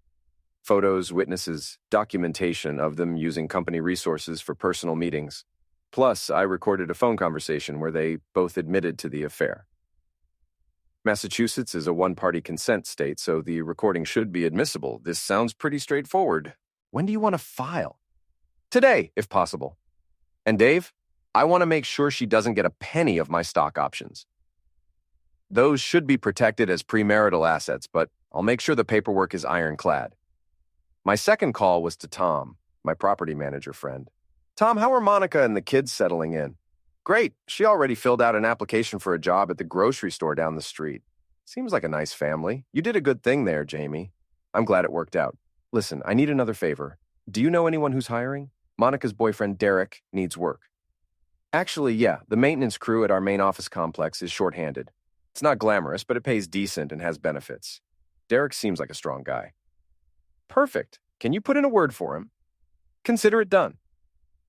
Photos, witnesses, documentation of them using company resources for personal meetings. Plus, I recorded a phone conversation where they both admitted to the affair. Massachusetts is a one-party consent state, so the recording should be admissible. This sounds pretty straightforward. When do you want to file? Today, if possible. And Dave, I want to make sure she doesn't get a penny of my stock options. Those should be protected as premarital assets, but I'll make sure the paperwork is ironclad. My second call was to Tom, my property manager friend. Tom, how are Monica and the kids settling in? Great. She already filled out an application for a job at the grocery store down the street. Seems like a nice family. You did a good thing there, Jamie. I'm glad it worked out. Listen, I need another favor. Do you know anyone who's hiring? Monica's boyfriend, Derek, needs work. Actually, yeah, the maintenance crew at our main office complex is shorthanded. It's not glamorous, but it pays decent and has benefits. Derek seems like a strong guy. Perfect. Can you put in a word for him? Consider it done.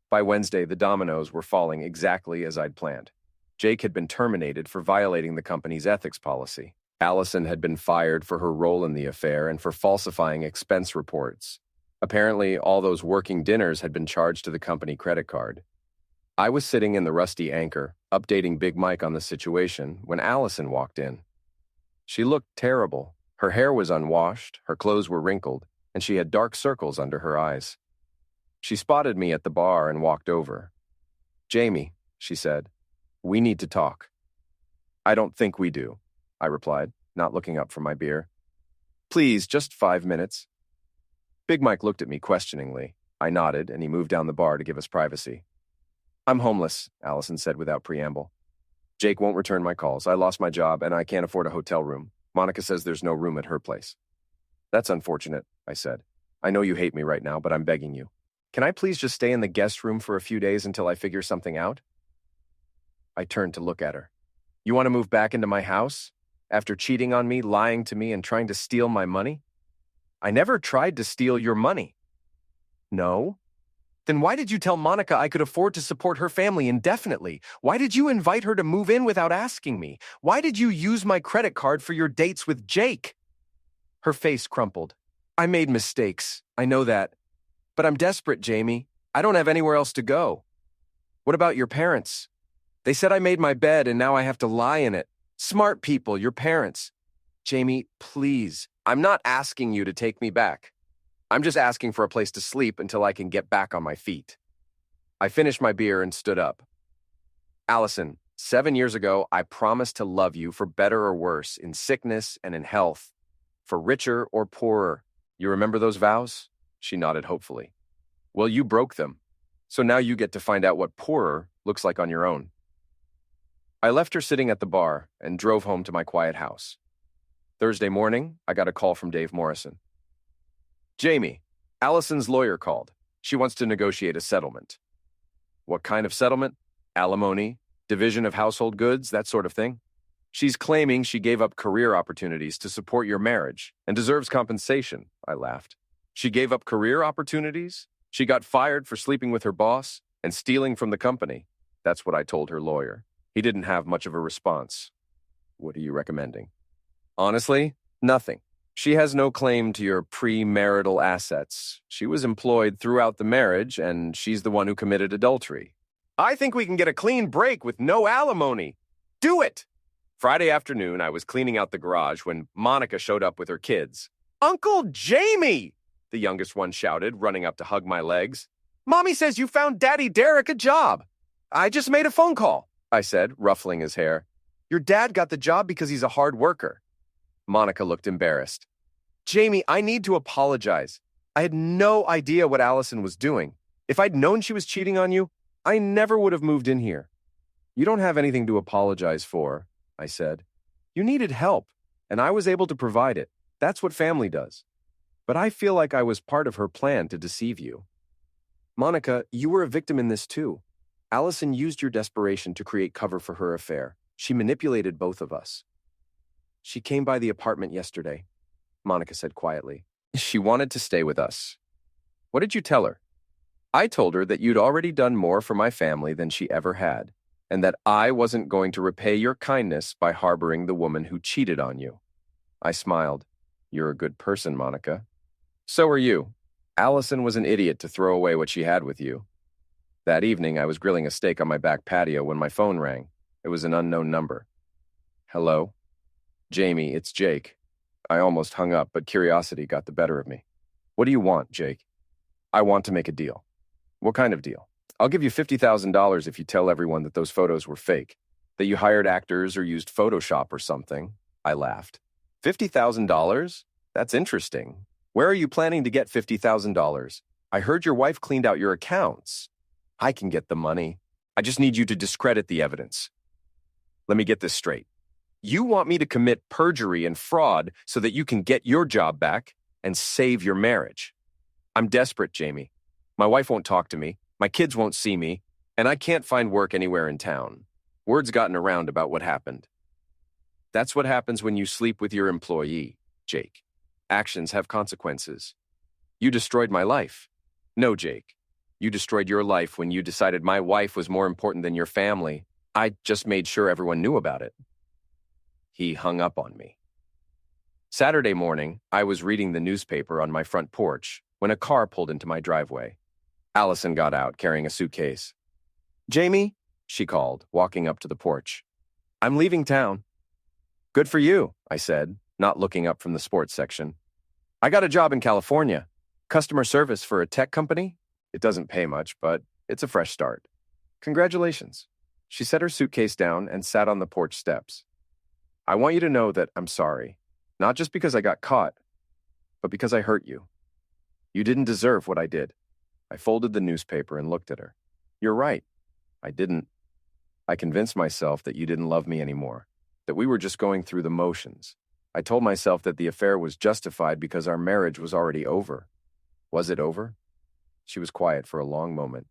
By Wednesday, the dominoes were falling exactly as I'd planned. Jake had been terminated for violating the company's ethics policy. Allison had been fired for her role in the affair and for falsifying expense reports. Apparently, all those working dinners had been charged to the company credit card. I was sitting in the Rusty Anchor, updating Big Mike on the situation, when Allison walked in. She looked terrible. Her hair was unwashed, her clothes were wrinkled, and she had dark circles under her eyes. She spotted me at the bar and walked over. "Jamie," she said, "we need to talk." "I don't think we do," I replied, not looking up from my beer. "Please, just 5 minutes." Big Mike looked at me questioningly. I nodded, and he moved down the bar to give us privacy. "I'm homeless," Allison said without preamble. "Jake won't return my calls. I lost my job, and I can't afford a hotel room. Monica says there's no room at her place." "That's unfortunate," I said. "I know you hate me right now, but I'm begging you. Can I please just stay in the guest room for a few days until I figure something out?" I turned to look at her. "You want to move back into my house? After cheating on me, lying to me, and trying to steal my money?" "I never tried to steal your money." "No? Then why did you tell Monica I could afford to support her family indefinitely? Why did you invite her to move in without asking me? Why did you use my credit card for your dates with Jake?" Her face crumpled. "I made mistakes. I know that. But I'm desperate, Jamie. I don't have anywhere else to go." "What about your parents? They said I made my bed and now I have to lie in it. Smart people, your parents." "Jamie, please. I'm not asking you to take me back. I'm just asking for a place to sleep until I can get back on my feet." I finished my beer and stood up. "Allison, 7 years ago, I promised to love you for better or worse, in sickness and in health, for richer or poorer. You remember those vows?" She nodded hopefully. "Well, you broke them. So now you get to find out what poorer looks like on your own." I left her sitting at the bar and drove home to my quiet house. Thursday morning, I got a call from Dave Morrison. "Jamie, Allison's lawyer called. She wants to negotiate a settlement." "What kind of settlement? Alimony, division of household goods, that sort of thing?" "She's claiming she gave up career opportunities to support your marriage and deserves compensation," I laughed. "She gave up career opportunities? She got fired for sleeping with her boss and stealing from the company." That's what I told her lawyer. He didn't have much of a response. "What are you recommending?" "Honestly, nothing. She has no claim to your premarital assets. She was employed throughout the marriage, and she's the one who committed adultery. I think we can get a clean break with no alimony. Do it!" Friday afternoon, I was cleaning out the garage when Monica showed up with her kids. "Uncle Jamie!" the youngest one shouted, running up to hug my legs. "Mommy says you found Daddy Derek a job." "I just made a phone call," I said, ruffling his hair. "Your dad got the job because he's a hard worker." Monica looked embarrassed. "Jamie, I need to apologize. I had no idea what Allison was doing. If I'd known she was cheating on you, I never would have moved in here." "You don't have anything to apologize for," I said. "You needed help, and I was able to provide it. That's what family does. But I feel like I was part of her plan to deceive you." "Monica, you were a victim in this too. Allison used your desperation to create cover for her affair. She manipulated both of us." "She came by the apartment yesterday," Monica said quietly. "She wanted to stay with us." "What did you tell her?" "I told her that you'd already done more for my family than she ever had, and that I wasn't going to repay your kindness by harboring the woman who cheated on you." I smiled. "You're a good person, Monica." "So are you. Allison was an idiot to throw away what she had with you." That evening, I was grilling a steak on my back patio when my phone rang. It was an unknown number. "Hello?" "Jamie, it's Jake." I almost hung up, but curiosity got the better of me. "What do you want, Jake?" "I want to make a deal." "What kind of deal?" "I'll give you $50,000 if you tell everyone that those photos were fake, that you hired actors or used Photoshop or something." I laughed. $50,000? That's interesting. Where are you planning to get $50,000? I heard your wife cleaned out your accounts. I can get the money. I just need you to discredit the evidence. Let me get this straight. You want me to commit perjury and fraud so that you can get your job back and save your marriage. I'm desperate, Jamie. My wife won't talk to me, my kids won't see me, and I can't find work anywhere in town. Word's gotten around about what happened. That's what happens when you sleep with your employee, Jake. Actions have consequences. You destroyed my life. No, Jake. You destroyed your life when you decided my wife was more important than your family. I just made sure everyone knew about it. He hung up on me. Saturday morning, I was reading the newspaper on my front porch when a car pulled into my driveway. Allison got out carrying a suitcase. "Jamie," she called, walking up to the porch. "I'm leaving town." "Good for you," I said, not looking up from the sports section. "I got a job in California. Customer service for a tech company. It doesn't pay much, but it's a fresh start." "Congratulations." She set her suitcase down and sat on the porch steps. "I want you to know that I'm sorry. Not just because I got caught, but because I hurt you. You didn't deserve what I did." I folded the newspaper and looked at her. "You're right. I didn't. I convinced myself that you didn't love me anymore, that we were just going through the motions. I told myself that the affair was justified because our marriage was already over. Was it over?" She was quiet for a long moment.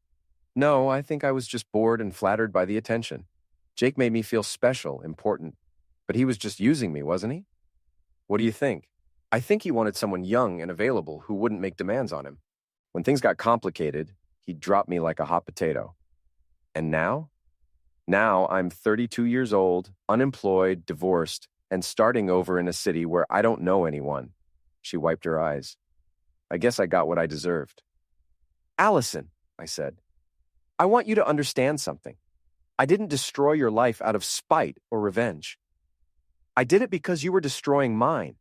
"No, I think I was just bored and flattered by the attention. Jake made me feel special, important, but he was just using me, wasn't he?" "What do you think?" "I think he wanted someone young and available who wouldn't make demands on him. When things got complicated, he dropped me like a hot potato. And now? Now I'm 32 years old, unemployed, divorced, and starting over in a city where I don't know anyone." She wiped her eyes. "I guess I got what I deserved." "Allison," I said, "I want you to understand something. I didn't destroy your life out of spite or revenge. I did it because you were destroying mine,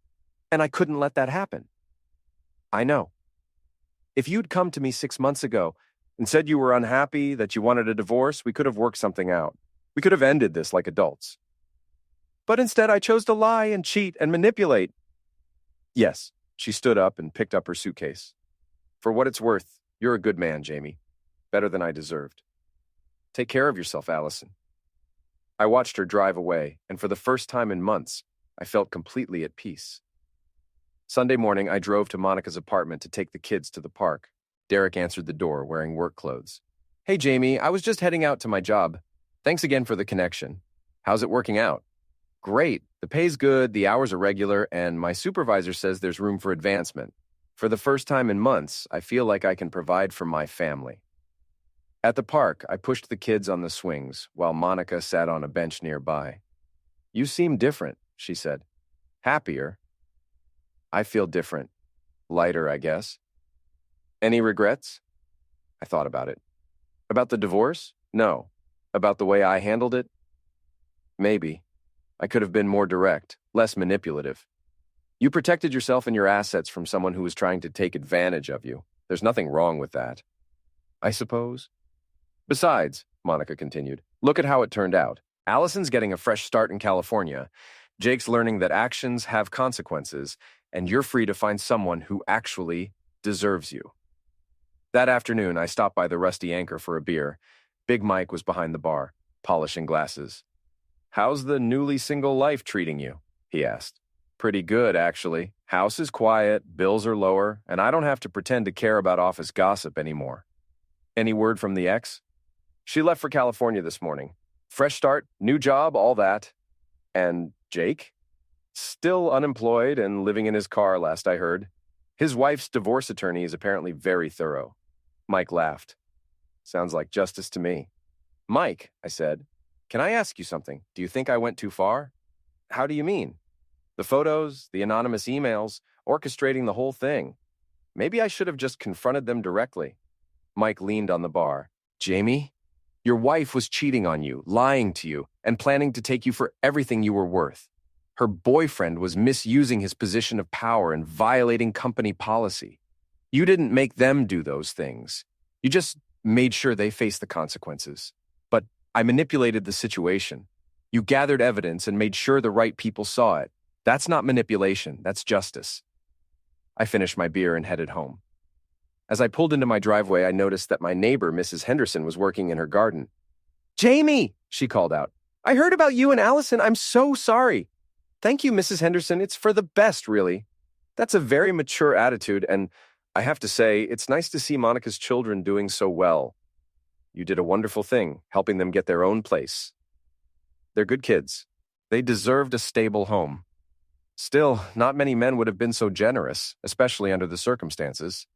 and I couldn't let that happen." "I know. If you'd come to me 6 months ago and said you were unhappy, that you wanted a divorce, we could have worked something out. We could have ended this like adults. But instead, I chose to lie and cheat and manipulate." "Yes." She stood up and picked up her suitcase. "For what it's worth, you're a good man, Jamie. Better than I deserved. Take care of yourself, Allison." I watched her drive away, and for the first time in months, I felt completely at peace. Sunday morning, I drove to Monica's apartment to take the kids to the park. Derek answered the door, wearing work clothes. "Hey, Jamie, I was just heading out to my job. Thanks again for the connection. How's it working out?" "Great. The pay's good, the hours are regular, and my supervisor says there's room for advancement. For the first time in months, I feel like I can provide for my family." At the park, I pushed the kids on the swings, while Monica sat on a bench nearby. "You seem different," she said. "Happier." "I feel different. Lighter, I guess." "Any regrets?" I thought about it. "About the divorce? No. About the way I handled it? Maybe. I could have been more direct, less manipulative. You protected yourself and your assets from someone who was trying to take advantage of you. There's nothing wrong with that, I suppose. Besides," Monica continued, "look at how it turned out. Allison's getting a fresh start in California. Jake's learning that actions have consequences, and you're free to find someone who actually deserves you." That afternoon, I stopped by the Rusty Anchor for a beer. Big Mike was behind the bar, polishing glasses. "How's the newly single life treating you?" he asked. "Pretty good, actually. House is quiet, bills are lower, and I don't have to pretend to care about office gossip anymore." "Any word from the ex?" "She left for California this morning. Fresh start, new job, all that." "And Jake?" "Still unemployed and living in his car, last I heard. His wife's divorce attorney is apparently very thorough." Mike laughed. "Sounds like justice to me." "Mike," I said, "can I ask you something? Do you think I went too far?" "How do you mean?" "The photos, the anonymous emails, orchestrating the whole thing. Maybe I should have just confronted them directly." Mike leaned on the bar. "Jamie, your wife was cheating on you, lying to you, and planning to take you for everything you were worth. Her boyfriend was misusing his position of power and violating company policy. You didn't make them do those things. You just made sure they faced the consequences. But I manipulated the situation. You gathered evidence and made sure the right people saw it. That's not manipulation, that's justice." I finished my beer and headed home. As I pulled into my driveway, I noticed that my neighbor, Mrs. Henderson, was working in her garden. "Jamie," she called out, "I heard about you and Allison. I'm so sorry." "Thank you, Mrs. Henderson. It's for the best, really." "That's a very mature attitude, and I have to say, it's nice to see Monica's children doing so well. You did a wonderful thing, helping them get their own place. They're good kids. They deserved a stable home. Still, not many men would have been so generous, especially under the circumstances.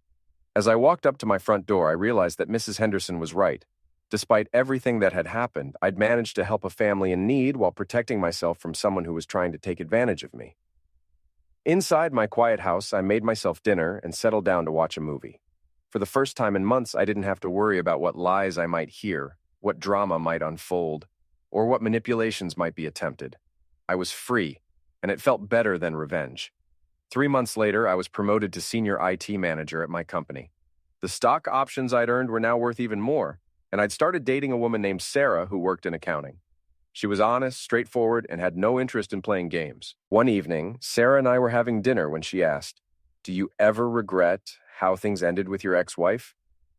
As I walked up to my front door, I realized that Mrs. Henderson was right. Despite everything that had happened, I'd managed to help a family in need while protecting myself from someone who was trying to take advantage of me. Inside my quiet house, I made myself dinner and settled down to watch a movie. For the first time in months, I didn't have to worry about what lies I might hear, what drama might unfold, or what manipulations might be attempted. I was free, and it felt better than revenge. 3 months later, I was promoted to senior IT manager at my company. The stock options I'd earned were now worth even more, and I'd started dating a woman named Sarah who worked in accounting. She was honest, straightforward, and had no interest in playing games. One evening, Sarah and I were having dinner when she asked, "Do you ever regret how things ended with your ex-wife?"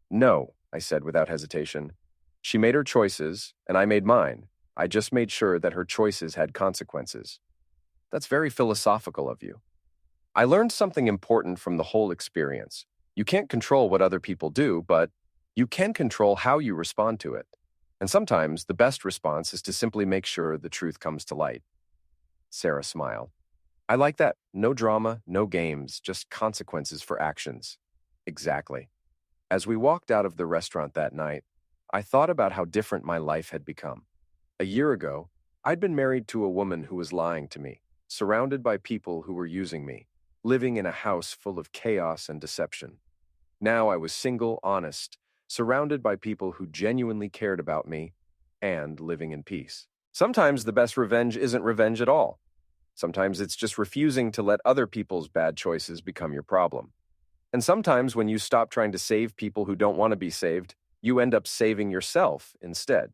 "No," I said without hesitation. She made her choices, and I made mine. I just made sure that her choices had consequences. That's very philosophical of you. I learned something important from the whole experience. You can't control what other people do, but you can control how you respond to it. And sometimes the best response is to simply make sure the truth comes to light. Sarah smiled. I like that. No drama, no games, just consequences for actions. Exactly. As we walked out of the restaurant that night, I thought about how different my life had become. A year ago, I'd been married to a woman who was lying to me, surrounded by people who were using me, living in a house full of chaos and deception. Now I was single, honest, surrounded by people who genuinely cared about me, and living in peace. Sometimes the best revenge isn't revenge at all. Sometimes it's just refusing to let other people's bad choices become your problem. And sometimes when you stop trying to save people who don't want to be saved, you end up saving yourself instead.